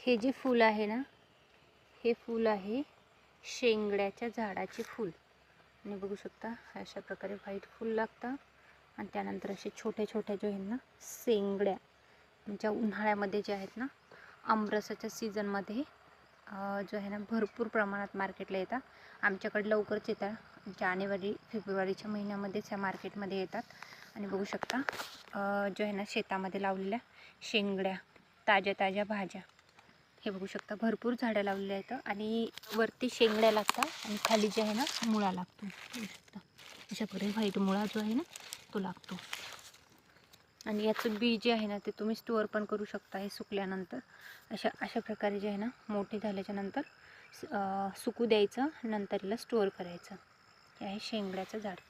हे जे फूल आहे ना, हे फूल आहे शेंगड्याच्या झाडाचे फूल. आणि बघू शकता अशा प्रकारे व्हाईट फूल लागतं आणि त्यानंतर असे छोटे छोटे जे आहेत ना शेंगड्या, ज्या उन्हाळ्यामध्ये जे आहेत ना आमरसाच्या सीझनमध्ये जो आहे ना भरपूर प्रमाणात मार्केटला येतात. आमच्याकडे लवकरच येतात, जानेवारी फेब्रुवारीच्या महिन्यामध्येच ह्या मार्केटमध्ये येतात. आणि बघू शकता जो आहे ना शेतामध्ये लावलेल्या शेंगड्या, ताज्या ताज्या भाज्या. हे बघू शकता भरपूर झाडं लावलेली आहेत आणि वरती शेंगड्या लागतात आणि खाली जे आहे ना मुळा लागतो. बघू शकता अशा प्रकारे व्हाईट मुळा जो आहे ना तो लागतो. आणि याचं बी जे आहे ना ते तुम्ही स्टोअर पण करू शकता. हे सुकल्यानंतर अशा प्रकारे जे आहे ना मोठे झाल्याच्या नंतर सुकू द्यायचं, नंतर याला स्टोअर करायचं. हे आहे शेंगड्याचं झाड.